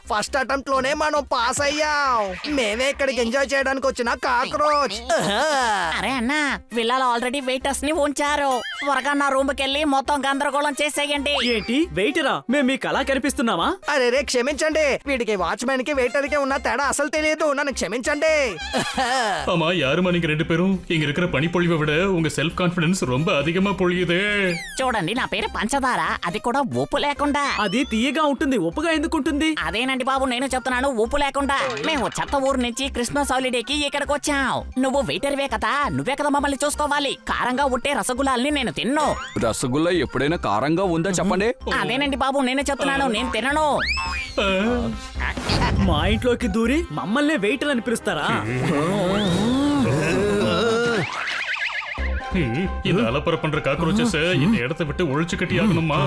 First attempt లోనే మనం pass అయ్యాం. మేమే ఇక్కడికి ఎంజాయ్ చేయడానికి వచ్చిన కాక్రోచ్. అరే అన్నా, విల్లాలో ఆల్రెడీ వెయిటర్స్ ని ఉంచారు. త్వరగా నా రూమ్ కెళ్ళి మొత్తం గందరగోళం చేసేయండి. ఏంటి వెయిటరా? మేము మీకు అలా కనిపిస్తున్నామా? అరే రే క్షమించండి, వీడికి వాచ్మెన్ కి వెయిటర్ కి ఉన్న తేడా అసలు తెలియదు. నన్ను క్షమించండి. ஆமா, யாருமா நீங்க ரெண்டு பேரும்? இங்க இருக்கிற பனிப்பொழிவை விட உங்க செல்ஃப் கான்ஃபிடன்ஸ் ரொம்ப அதிகமா பொழியுது. చూడండి, నా పేరు పంచదార, అది కూడా ఉప్పు లేకుండా. అది తీయగా ఉంటుంది, ఉప్పుగా ఎందుకు ఉంటుంది? అదేనండి బాబు, నేను చెప్తున్నాను, ఉప్పు లేకుండా. మేము చెత్త ఊరు నుంచి క్రిస్మస్ హాలిడేకి ఇక్కడికి వచ్చాం. నువ్వు వెయిటర్వే కదా, నువ్వే కదా మమ్మల్ని చూసుకోవాలి. కారంగా ఉంటే రసగుల్లాల్ని నేను తిన్ను. రసగుల్లా ఎప్పుడైనా కారంగా ఉందా చెప్పండి. అదేనండి బాబు, నేనే చెప్తున్నాను, నేను తినను. మా ఇంట్లోకి దూరి మమ్మల్ని వెయిటర్ అని పిలుస్తారా? இந்த அலப்பற பண்ற காக்ரோச்சஸ் இந்த இடத்தை விட்டு ஒழிச்சு கட்டி ஆகணுமா?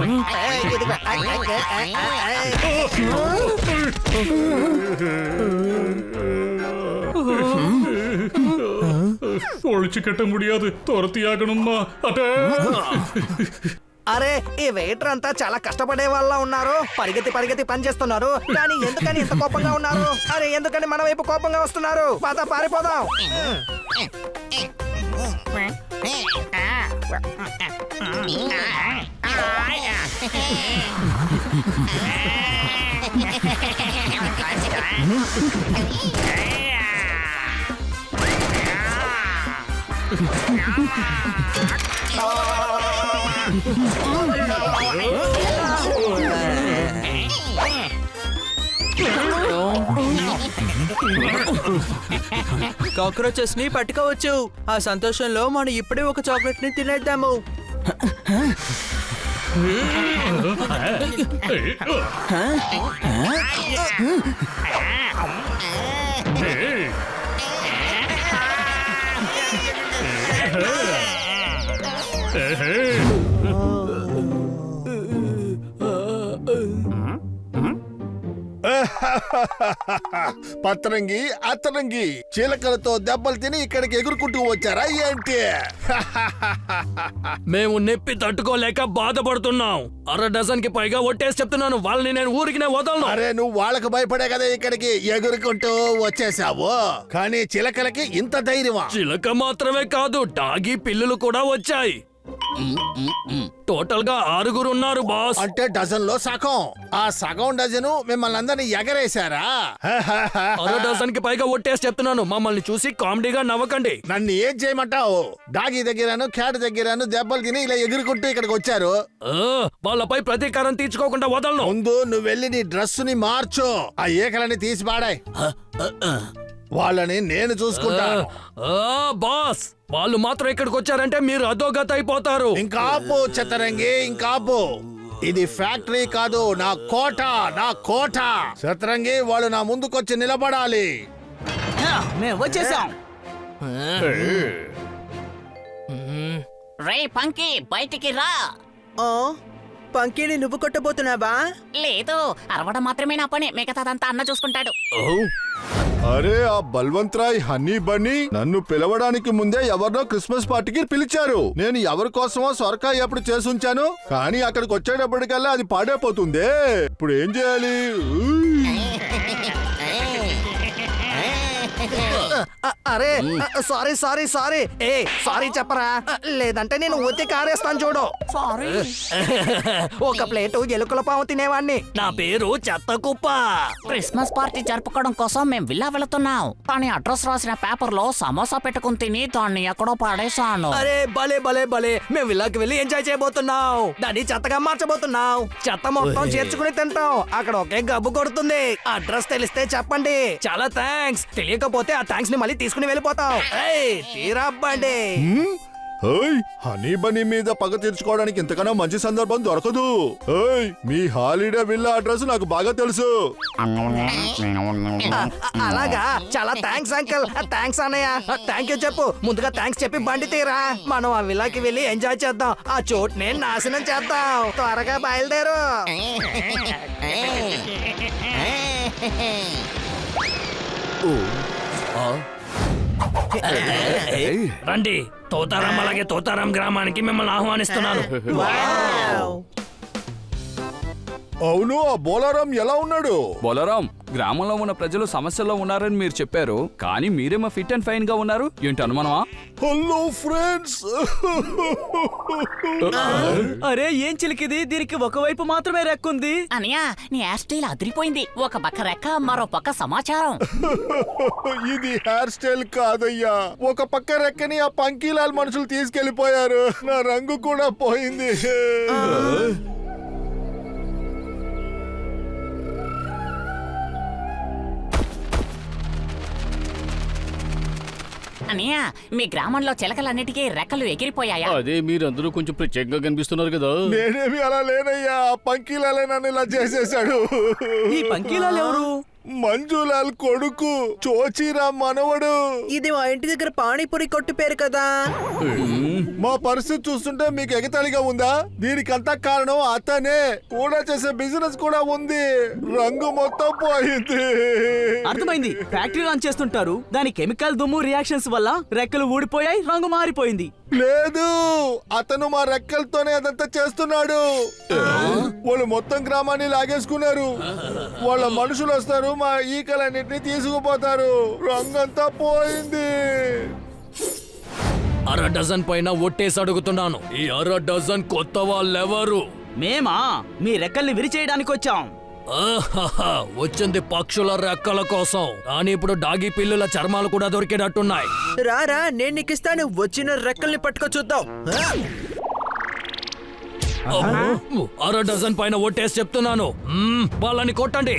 ஒழிச்சு கட்ட முடியாது, துரத்தி ஆகணுமா? అరే, ఈ వెయిటర్ అంతా చాలా కష్టపడే వాళ్ళ ఉన్నారు. పరిగెత్తి పరిగెత్తి పని చేస్తున్నారు. కానీ ఎందుకని ఇంత కోపంగా ఉన్నారు? అరే, ఎందుకని మన వైపు కోపంగా వస్తున్నారు? పద పారిపోదాం. కాక్రోచెస్ ని పట్టుకోవచ్చు. ఆ సంతోషంలో మనం ఇప్పుడే ఒక చాక్లెట్ ని తినేద్దాము. పత్రంగి అత్తరంగి చీలకలతో దెబ్బలు తిని ఇక్కడికి ఎగురుకుంటూ వచ్చారా ఏంటి? మేము నొప్పి తట్టుకోలేక బాధపడుతున్నాం. 1/2 డజన్ కి పైగా ఒట్టేసి చెప్తున్నాను, వాళ్ళని నేను ఊరికి వదలను. అరే, నువ్వు వాళ్ళకు భయపడే కదా ఇక్కడికి ఎగురుకుంటూ వచ్చేసావు. కానీ చిలకలకి ఇంత ధైర్యమా? చిలక మాత్రమే కాదు, డాగి పిల్లులు కూడా వచ్చాయి. టోటల్ గా 6 ఉన్నారు బాస్. అంటే డజన్ లో సగం. ఆ సగం డజను మిమ్మల్ని అందరినీ ఎగరేశారా? 1/2 డజన్ కి పైగా ఒట్టేసి చెప్తున్నాను, మమ్మల్ని చూసి కామెడీగా నవ్వకండి. నన్ను ఏం చేయమంటావు? డాగి దగ్గరను క్యాట్ దగ్గరను దెబ్బలు తిని ఇలా ఎగురుకుంటూ ఇక్కడికి వచ్చారు. వాళ్ళపై ప్రతీకారం తీర్చుకోకుండా వదలను. ముందు నువ్వు వెళ్ళి నీ డ్రెస్ ని మార్చు. ఆ ఏకలని తీసి పాడాయి. వాళ్ళని నేను చూసుకుంటాను. బాస్, వాళ్ళు మాత్రం ఇక్కడికి వచ్చారంటే మీరు అధోగతి అయిపోతారు. ఇంకా ఆపు చతరంగి, ఇంకా ఆపు. ఇది ఫ్యాక్టరీ కాదు, నా కోట, నా కోట. చతరంగి, వాళ్ళు నా ముందుకొచ్చి నిలబడాలి. మేము వచ్చేసాం. రే పంకీ, బయటికి రా. పంకీని నువ్వు కొట్టబోతున్నావా? లేదు, అరవడం మాత్రమే నా పని, మిగతాదంతా అన్న చూసుకుంటాడు. అరే, ఆ బల్వంతరాయ్ హనీ బన్నీ నన్ను పిలవడానికి ముందే ఎవరినో క్రిస్మస్ పార్టీకి పిలిచారు. నేను ఎవరి కోసమో సొరకాయ ఎప్పుడు చేసి ఉంచాను, కానీ అక్కడికి వచ్చేటప్పటికల్లా అది పాడైపోతుంది. ఇప్పుడు ఏం చేయాలి? అరే, సారీ సారీ సారీ. ఏ సారీ చెప్పరా, లేదంటే నేను ఊతి కారేస్తాను చూడు. సారీ. ఒక ప్లేటు ఎలుకల పాము తినేవాణ్ణి. నా పేరు చెత్త కుప్ప. క్రిస్మస్ పార్టీ జరుపుకోవడం కోసం మేము విల్లా వెళుతున్నాం. కానీ అడ్రస్ రాసిన పేపర్ లో సమోసా పెట్టుకుని తిని దాన్ని ఎక్కడో పాడేశాను. అరే భలే భలే భలే, మేము విల్లాకి వెళ్ళి ఎంజాయ్ చేయబోతున్నాం. దాన్ని చెత్తగా మార్చబోతున్నాం. చెత్త మొత్తం చేర్చుకుని తింటాం. అక్కడ ఒకే గబ్బు కొడుతుంది. అడ్రస్ తెలిస్తే చెప్పండి. చాలా థ్యాంక్స్. తెలియకపోతే ఆ థ్యాంక్స్ ని మళ్ళీ తీసుకుని వెళ్ళిపోతాం. తీరాబ్బండి. హనీ బనీ మీద పగ తీర్చుకోవడానికి ఇంతకన్నా మంచి సందర్భం దొరకదు. మీ హాలిడే విల్లా అడ్రస్ నాకు బాగా తెలుసు. అలాగా, చాలా థ్యాంక్స్ అంకల్. థ్యాంక్స్ అన్నయ్య. థ్యాంక్ యూ చెప్పు. ముందుగా థ్యాంక్స్ చెప్పి బండి తీరా. మనం ఆ విల్లాకి వెళ్ళి ఎంజాయ్ చేద్దాం. ఆ చోటుని నాశనం చేద్దాం. త్వరగా బయలుదేరు. రండి, తోతారాం అలాగే తోతారాం గ్రామానికి మిమ్మల్ని ఆహ్వానిస్తున్నాను. అవును, ఆ బోలారాం ఎలా ఉన్నాడు? బోలరాం, గ్రామంలో ఉన్న ప్రజలు సమస్యల్లో ఉన్నారని మీరు చెప్పారు, కానీ మీరేమో ఫిట్ అండ్ ఫైన్ గా ఉన్నారు. ఏంటి అనుమానమా? Hello friends. అరే ఏం చిలికిది, దీనికి ఒకవైపు మాత్రమే రెక్కుంది. అనియా నీ హెయిర్ స్టైల్ అదిరిపోయింది. ఒక పక్క రెక్క, మరో పక్క సమాచారం. ఇది హెయిర్ స్టైల్ కాదయ్యా. ఒక పక్క రెక్కని ఆ పంకీలాల్ మనుషులు తీసుకెళ్లిపోయారు. నా రంగు కూడా పోయింది. అనియా మీ గ్రామంలో చిలకలన్నిటికీ రెక్కలు ఎగిరిపోయాయా? అదే మీరందరూ కొంచెం ప్రత్యేకంగా కనిపిస్తున్నారు కదా. నేనేమి అలా లేనయ్యా. ఆ పంకీలాలే నన్ను ఇలా చేసేశాడు. ఈ పంకీలాల్ ఎవరు? మంజులాల్ కొడుకు, చోచీరామ్ మనవడు. ఇది మా ఇంటి దగ్గర పానీపూరి కొట్టు పేరు కదా. మా పరిస్థితి చూస్తుంటే మీకు ఎగతాళిగా ఉందా? దీనికంతా కారణం అతనే. కూడా చేసే బిజినెస్ కూడా ఉంది. రంగు మొత్తం పోయింది. అర్థమైంది, ఫ్యాక్టరీ రన్ చేస్తుంటారు. దాని కెమికల్ దుమ్ము రియాక్షన్స్ వల్ల రెక్కలు ఊడిపోయాయి, రంగు మారిపోయింది. లేదు, అతను మా రెక్కలతోనే అదంతా చేస్తున్నాడు. వాళ్ళు మొత్తం గ్రామాన్ని లాగేసుకున్నారు. వాళ్ళ మనుషులు వస్తారు, మా ఈకలన్నింటినీ తీసుకుపోతారు. రంగంతా పోయింది. అర డజన్ పైన ఒట్టేసి అడుగుతున్నాను, ఈ అర డజన్ కొత్త వాళ్ళెవరు? మేమా మీ రెక్కల్ని విరిచేయడానికి వచ్చాం. ఆహాహా, వచ్చింది పక్షుల రెక్కల కోసం. కానీ ఇప్పుడు డాగి పిల్లుల చర్మాలు కూడా దొరికేటట్టున్నాయి. రారా, నేను నీకు ఇస్తాను. వచ్చిన రెక్కల్ని పట్టుకో చూద్దాం. అబ్బో, అర డజన్ పైన ఒట్టేసి చెప్తున్నాను. వాళ్ళని కొట్టండి.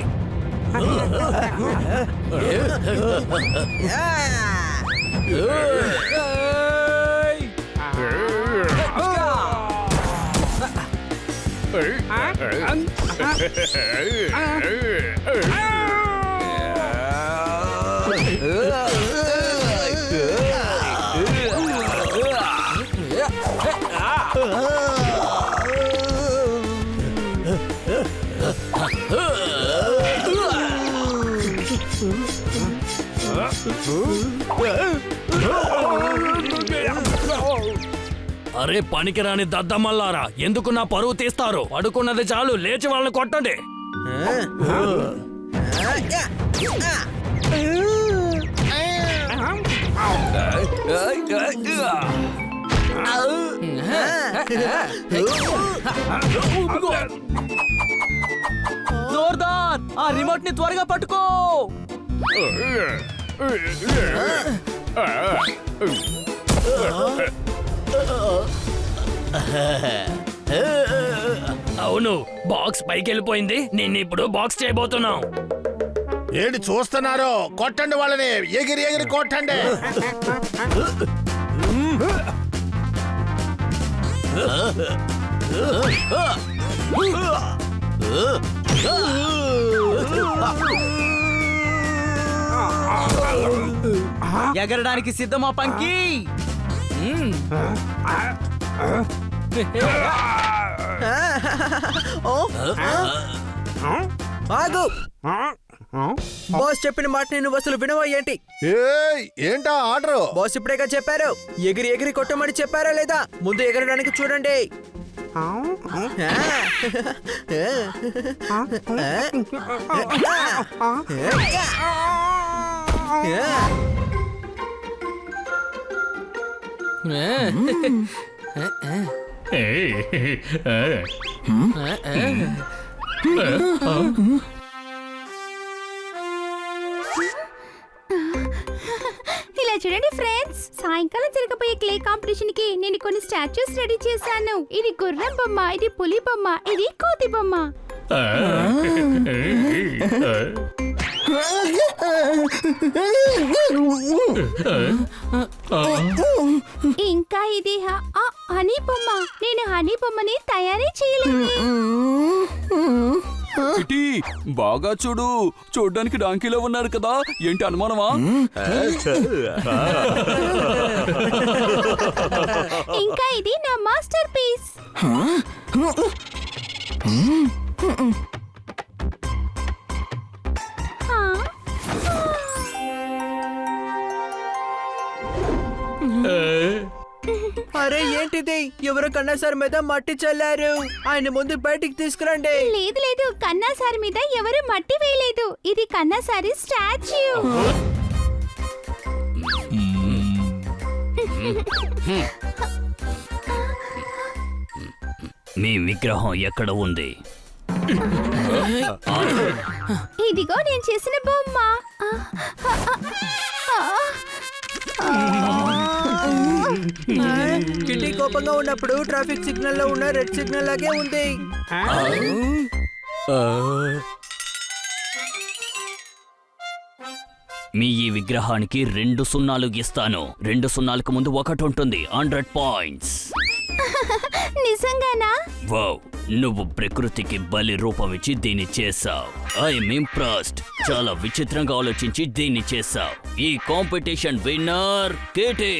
అరే పనికిరాని దద్దమల్లారా, ఎందుకు నా పరువు తీస్తారు? పడుకున్నది చాలు, లేచి వాళ్ళని కొట్టండి. జోర్దార్, ఆ రిమోట్ ని త్వరగా పట్టుకో. అవును, బాక్స్ పైకి వెళ్ళిపోయింది. నిన్ను ఇప్పుడు బాక్స్ చేయబోతున్నాం. ఏంటి చూస్తున్నారు? కొట్టండి వాళ్ళని, ఎగిరి ఎగిరి కొట్టండి. ఎగరడానికి సిద్ధమా పంకీ? ఆగు. బాస్ చెప్పిన మాట నేను అసలు వినవా ఏంటి? ఏంటా ఆర్డర్? బాస్ ఇప్పుడేగా చెప్పారు, ఎగిరి ఎగిరి కొట్టమని చెప్పారా లేదా? ముందు ఎగరడానికి చూడండి. ఇలా చూడండి ఫ్రెండ్స్, సాయంకాలం జరగబోయే క్లే కాంపిటీషన్ కి నేను కొన్ని స్టాచ్యూస్ రెడీ చేశాను. ఇది గుర్రం బొమ్మ, ఇది పులి బొమ్మ, ఇది కోతి బొమ్మ. ఇంకా ఇది హనీ బొమ్మ. నేను హనీ బొమ్మని తయారీ చేయలేదు. ఇటీ, బాగా చూడు, చూడ్డానికి డాంకీలో ఉన్నారు కదా. ఏంటి అనుమానమా? ఇంకా ఇది నా మాస్టర్ పీస్. ఇది ఎవరు కన్నా సార్ మీద మట్టి చల్లారు. ఆయన ముందు బయటికి తీసుకురండి. లేదు లేదు, కన్నా సార్ మీద ఎవరు మట్టి వేయలేదు. ఇది కన్నా సారి స్టాచ్యూ. మీ విగ్రహం ఎక్కడ ఉంది? ఇదిగో నేను చేసిన బొమ్మ. కిట్టి కోపంగా ఉన్నప్పుడు ట్రాఫిక్ సిగ్నల్ లో ఉన్న రెడ్ సిగ్నల్ లాగే ఉంది. మీ ఈ విగ్రహానికి 2 సున్నాలు ఇస్తాను. 2 సున్నాలకు ముందు 1 ఉంటుంది. 100 పాయింట్స్. నిజంగానా? వావ్, నువ్వు ప్రకృతికి బలి రూపం ఇచ్చి దీన్ని చేసావు. I'm impressed. చాలా విచిత్రంగా ఆలోచించి దీన్ని చేసావు. ఈ కాంపిటీషన్ విన్నర్ కేటీ.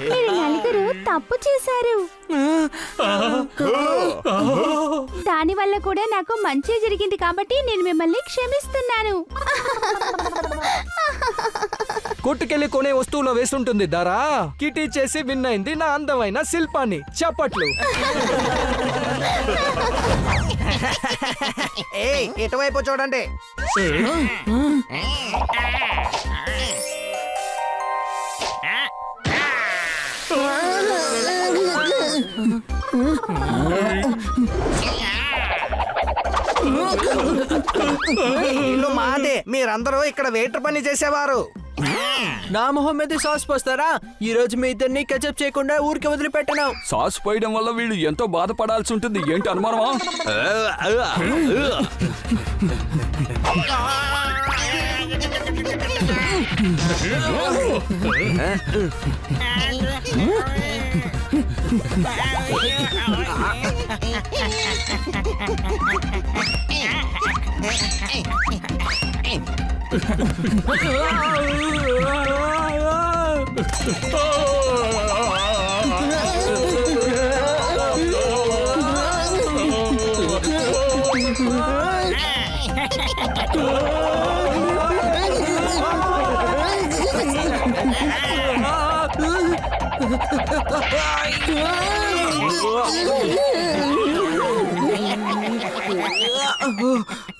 మీరు నలుగురు తప్పు చేశారు. దాని వల్ల కూడా నాకు మంచి జరిగింది కాబట్టి నేను మిమ్మల్ని క్షమిస్తున్నాను. కొట్టుకెళ్లి కొనే వస్తువులో వేస్తుంటుంది ధర. కిటీ చేసి విన్ అయింది నా అందమైన శిల్పాన్ని. చప్పట్లు. ఎటువైపు చూడండి. ఇల్లు మాదే. మీరందరూ ఇక్కడ వెయిటర్ పని చేసేవారు. నా మొహం మీద సాస్ పోస్తారా? ఈ రోజు మీ ఇద్దరిని కెచప్ చేయకుండా ఊరికి వదిలిపెట్టను. సాస్ పోయడం వల్ల వీళ్ళు ఎంతో బాధపడాల్సి ఉంటుంది. ఏంటి అనుమానమా?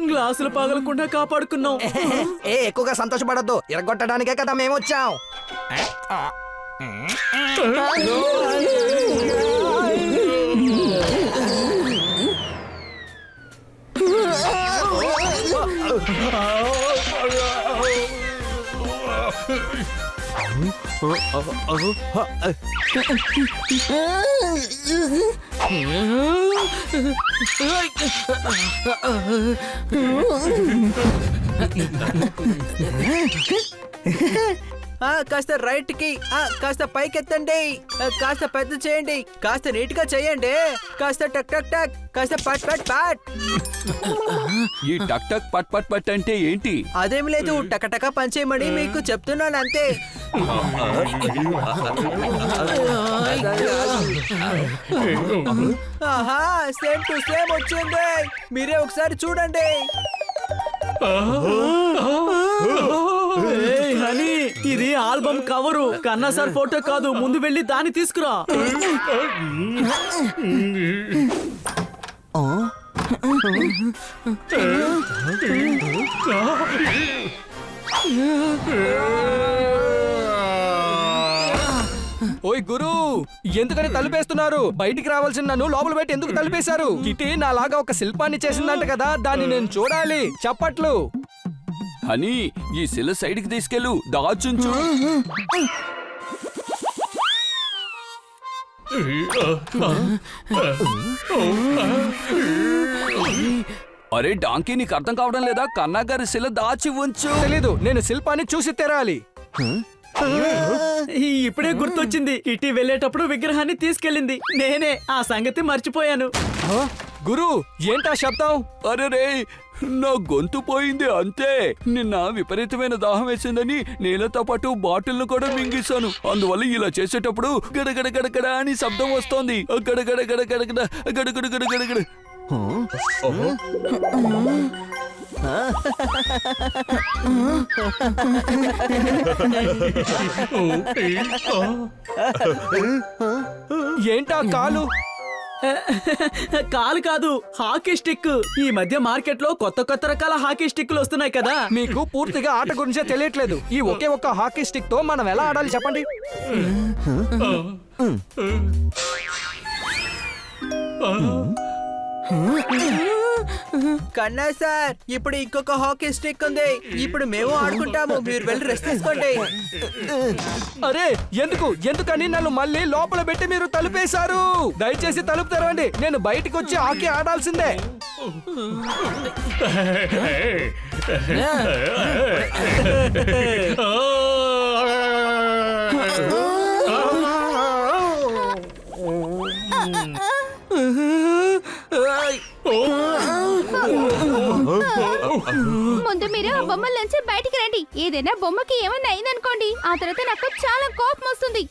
గ్లాసులు పగలకుండా కాపాడుకున్నాం. ఎక్కువగా సంతోషపడద్దు. ఇరగొట్టడానికే కదా మేము వచ్చాం. కాస్త రైట్ కి, కాస్త పైకెత్తండి, కాస్త పెద్ద చేయండి, కాస్త నీట్ గా చేయండి, కాస్త టక్ టక్ టక్, కాస్త పట్ పట్ పట్. ఈ టక్ టక్ పట్ పట్ పట్ అంటే ఏంటి? అదేం లేదు, టకటక పనిచేయమని మీకు చెప్తున్నాను అంతే. ఆహా, సేమ్ టు సేమ్ వచ్చింది. మీరే ఒకసారి చూడండి. హనీ, ఇది ఆల్బమ్ కవరు. కన్నా సార్ ఫోటో కాదు. ముందు వెళ్ళి దాన్ని తీసుకురా. ఓయ్ గురు, ఎందుకని తలుపేస్తున్నారు? బయటికి రావాల్సిన నన్ను లోపల పెట్టి ఎందుకు తలుపేశారు? కిటీ నాలాగా ఒక శిల్పాన్ని చేసిందంట కదా, దాన్ని నేను చూడాలి. చప్పట్లు. హనీ, ఈ శిల సైడ్కి తీసుకెళ్ళు, దాచుంచు. అరే డాంకీ, నీకు అర్థం కావడం లేదా? కన్నా గారి శిల దాచి ఉంచు. తెలీదు, నేను శిల్పాన్ని చూసి తెరాలి. ఇప్పుడే గుర్తొచ్చింది. కిట్టి వెళ్ళేటప్పుడు విగ్రహాన్ని తీసుకెళ్ళింది నేనే. ఆ సంగతి మర్చిపోయాను. గురు, ఏంటా శబ్దం? అరే రే, నా గొంతు పోయింది అంతే. నిన్న విపరీతమైన దాహం వేసిందని నీళ్ళతో పాటు బాటిల్ను కూడా మింగేశాను. అందువల్ల ఇలా చేసేటప్పుడు గడగడ గడగడ అని శబ్దం వస్తోంది. గడగడ గడగడ గడగడ గడగడ గడగడ. ఏంటా కాలు? కాలు కాదు, హాకీ స్టిక్. ఈ మధ్య మార్కెట్ లో కొత్త కొత్త రకాల హాకీ స్టిక్లు వస్తున్నాయి కదా. మీకు పూర్తిగా ఆట గురించే తెలియట్లేదు. ఈ ఒకే ఒక్క హాకీ స్టిక్ తో మనం ఎలా ఆడాలి చెప్పండి. కన్నా సార్, ఇప్పుడు ఇంకొక హాకీ స్టిక్ ఉంది. ఇప్పుడు మేము ఆడుకుంటాము, మీరు వెళ్ళి రెస్ట్ తీసుకోండి. అరే ఎందుకని నన్ను మళ్ళీ లోపల పెట్టి మీరు తలుపేశారు? దయచేసి తలుపు తెరవండి. నేను బయటికి వచ్చి హాకీ ఆడాల్సిందే. ముందు మీరు ఆ బొమ్మల నుంచి బయటికి రండి. ఏదైనా బొమ్మకి ఏమన్నా అయిందనుకోండి, ఆ తర్వాత నాకు చాలా కోపం వస్తుంది.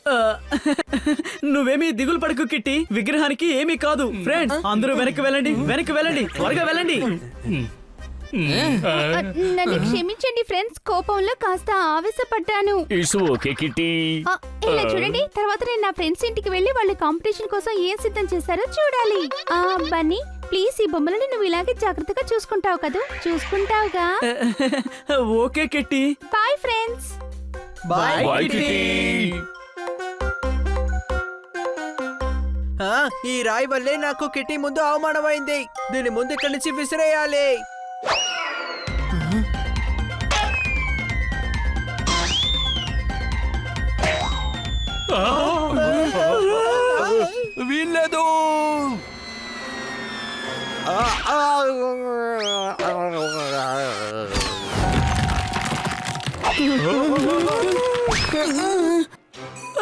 నువ్వేమీ దిగులు పడకు కిట్టి, విగ్రహానికి ఏమీ కాదు. ఫ్రెండ్స్, అందరూ వెనక్కి వెళ్ళండి, త్వరగా వెళ్ళండి. నన్ను క్షమించండి ఫ్రెండ్స్, కోపంలో కాస్త ఆవేశపడ్డాను. It's okay kitty. ఇలా చూడండి, తర్వాత నేను నా ఫ్రెండ్స్ ఇంటికి వెళ్ళి వాళ్ళు కాంపిటీషన్ కోసం ఏం సిద్ధం చేశారో చూడాలి. బన్నీ, ప్లీజ్ ఈ బొమ్మలని నువ్వు ఇలాగే జాగ్రత్తగా చూసుకుంటావు కదా? చూసుకుంటావుగా? Okay Kitty. Bye friends. Bye Kitty. ఈ రాయి వల్లే నాకు కిట్టి ముందు అవమానమైంది. దీని ముందు ఇక్కడి నుంచి విసిరేయాలి. వీల్లేదు.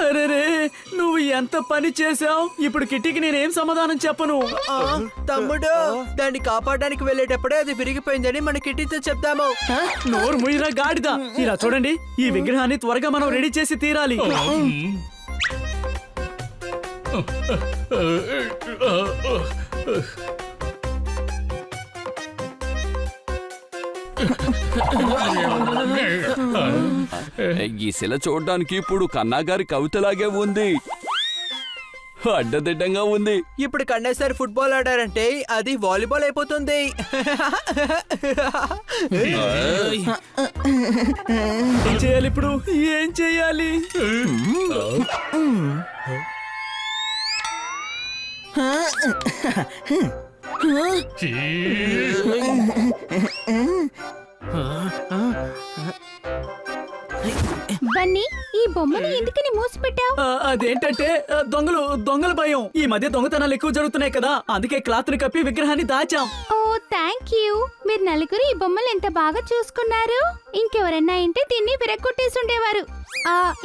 అరేరే, నువ్వు ఎంత పని చేసావు. ఇప్పుడు కిట్టికి నేనేం సమాధానం చెప్పను. తమ్ముడు, దాన్ని కాపాడడానికి వెళ్ళేటప్పుడే అది విరిగిపోయిందని మన కిట్టితో చెప్తాము. నోరు ముయ్యరా గాడిద. ఇలా చూడండి, ఈ విగ్రహాన్ని త్వరగా మనం రెడీ చేసి తీరాలి. ఈ శిల చూడడానికి ఇప్పుడు కన్నాగారి కవితలాగే ఉంది. అడ్డదిడ్డంగా ఉంది. ఇప్పుడు కన్నా సార్ ఫుట్బాల్ ఆడారంటే అది వాలీబాల్ అయిపోతుంది. ఏం చేయాలి ఇప్పుడు? ఏం చేయాలి? బన్నీ, ఈ బొమ్మని ఎందుకని మూసిపెట్టావు? అదేంటంటే దొంగల భయం. ఈ మధ్య దొంగతనాలు ఎక్కువ జరుగుతున్నాయి కదా, అందుకే క్లాత్ ని కప్పి విగ్రహాన్ని దాచాం. ఓ థ్యాంక్ యూ. మీరు నలుగురు ఈ బొమ్మలు ఎంత బాగా చూసుకున్నారు. ఇంకెవరన్నా ఇంటే దీన్ని విరగొట్టేసి ఉండేవారు.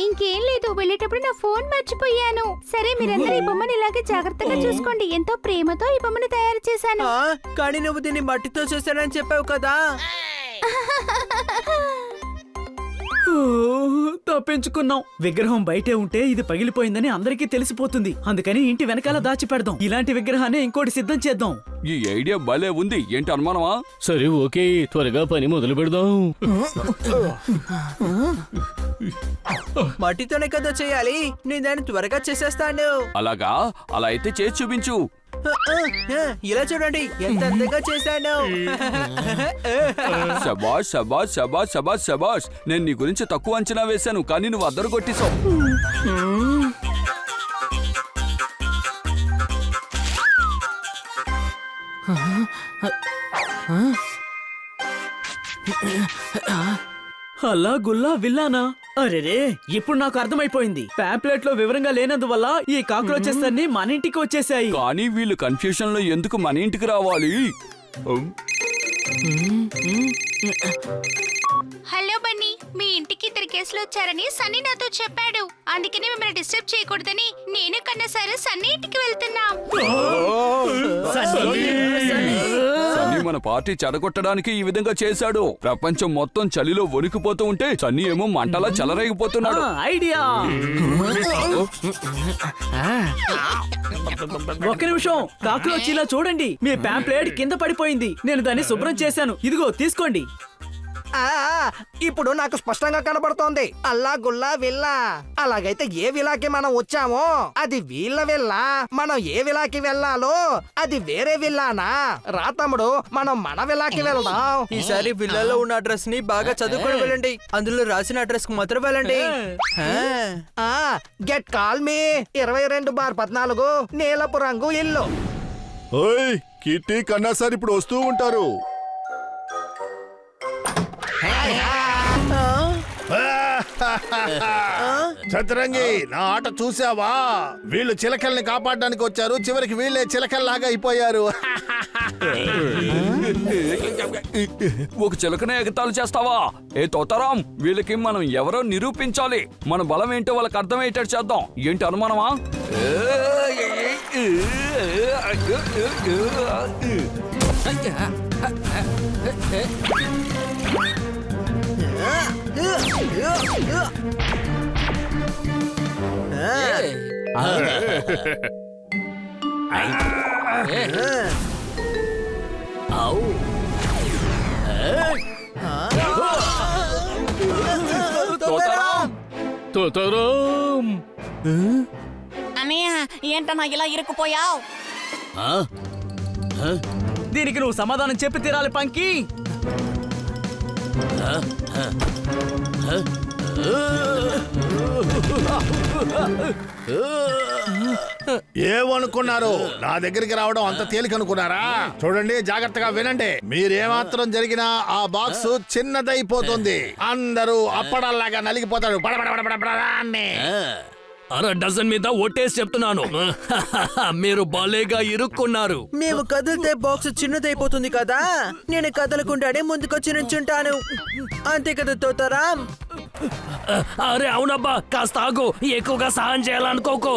ఇంకేం లేదు, వెళ్ళేటప్పుడు నా ఫోన్ మర్చిపోయాను. సరే, మీరందరూ ఈ బొమ్మని ఇలాగే జాగ్రత్తగా చూసుకోండి. ఎంతో ప్రేమతో ఈ బొమ్మను తయారు చేశాను. కానీ నువ్వు దీన్ని మట్టితో చేశానని చెప్పావు కదా. తప్పించుకున్నాం. విగ్రహం బయటే ఉంటే ఇది పగిలిపోయిందని అందరికీ తెలిసిపోతుంది. అందుకని ఇంటి వెనకాల దాచి పెడదాం. ఇలాంటి విగ్రహాన్ని ఇంకోటి సిద్ధం చేద్దాం. ఈ ఐడియా భలే ఉంది. ఏంటి అనుమానమా? సరే ఓకే, త్వరగా పని మొదలు పెడదాం. మట్టితోనే కదా చేయాలి. నేను దాన్ని త్వరగా చేసేస్తాను. అలాగా? అలా అయితే చేసి చూపించు. ఇలా చూడండి, ఎంత అందంగా చేశాను. శబాష్ శబాష్ శబాష్ శబాష్ శబాష్. నేను నీ గురించి తక్కువ అంచనా వేశాను, కానీ నువ్వు అద్దరు కొట్టేశావు. అలా గుల్లా విల్లానా? అరేరే, ఇప్పుడు నాకు అర్థమైపోయింది. పాంప్లెట్ లో వివరంగా లేనందువల్ల ఈ కాక్రోచెస్ అన్ని మన ఇంటికి వచ్చేసాయి. కానీ వీళ్ళు కన్ఫ్యూషన్ లో ఎందుకు మన ఇంటికి రావాలి? హలో బన్నీ, మీ ఇంటికి ఇద్దరు కేసులు వచ్చారని సన్నీ నాతో చెప్పాడు. అందుకని మిమ్మల్ని డిస్టర్బ్ చేయకూడదని నేను కన్నా సరే సన్నీ ఇంటికి వెళ్తున్నాం. సన్నీ మన పార్టీ చెడగొట్టడానికి ఈ విధంగా చేశాడు. ప్రపంచం మొత్తం చలిలో వణికిపోతూ ఉంటే సన్నీ ఏమో మంటలా చెలరేగిపోతున్నాడు. ఐడియా! ఒక్క నిమిషం, కాక్రోచ్ ఇలా చూడండి. మీ ప్యాంప్లెట్ కింద పడిపోయింది. నేను దాన్ని శుభ్రం చేశాను. ఇదిగో తీసుకోండి. ఇప్పుడు నాకు స్పష్టంగా కనబడుతోంది. అల్లా గుల్లా విల్లా. అలాగైతే ఏ విలాకి మనం వచ్చామో అది వీళ్ళ విల్లా, మనం ఏ విలాకి వెళ్ళాలో అది వేరే విల్లానా? రా తమ్ముడు, మనం మన విలాకి వెళ్దాం. ఈసారి విల్లాలో ఉన్న అడ్రస్ ని బాగా చదువుకొని వెళ్ళండి. అందులో రాసిన అడ్రస్ కు మాత్రం వెళ్ళండి. గెట్ కాల్ మీ 22/14 నీలపు రంగు ఇల్లు. ఓయ్ కిట్టి కన్నా సార్ ఇప్పుడు వస్తూ ఉంటారు. చతురంగి, నా ఆట చూసావా? వీళ్ళు చిలకల్ని కాపాడడానికి వచ్చారు, చివరికి వీళ్ళే చిలకల్లాగా అయిపోయారు. ఒక చిలకనే ఎగతాళి చేస్తావా? ఏ తోతారాం, వీళ్ళకి మనం ఎవరో నిరూపించాలి. మన బలం ఏంటో వాళ్ళకి అర్థమయ్యేటట్టు చేద్దాం. ఏంటి అనుమానమా? తోతారాం! అన్నయ్య, ఏంటన్నా ఇలా ఇరుక్కుపోయావు? దీనికి నువ్వు సమాధానం చెప్పి తీరాలి పంకి. ఏమనుకున్నారు? నా దగ్గరికి రావడం అంత తేలిక అనుకున్నారా? చూడండి, జాగ్రత్తగా వినండి. మీరేమాత్రం జరిగినా ఆ బాక్స్ చిన్నదైపోతుంది. అందరూ అప్పడల్లాగా నలిగిపోతాడు. అర డజన్ మీద ఒట్టేసి చెప్తున్నాను. మీరు బాలేగా ఇరుక్కున్నారు. మేము కదిలితే బాక్స్ చిన్నదైపోతుంది కదా. నేను కదలకుండానే ముందుకొచ్చి నుంచుంటాను. అంతే కదా తోతారాం? అరే అవునబ్బా, కాస్త ఆగు. ఎక్కువగా సహాయం చేయాలనుకోకు.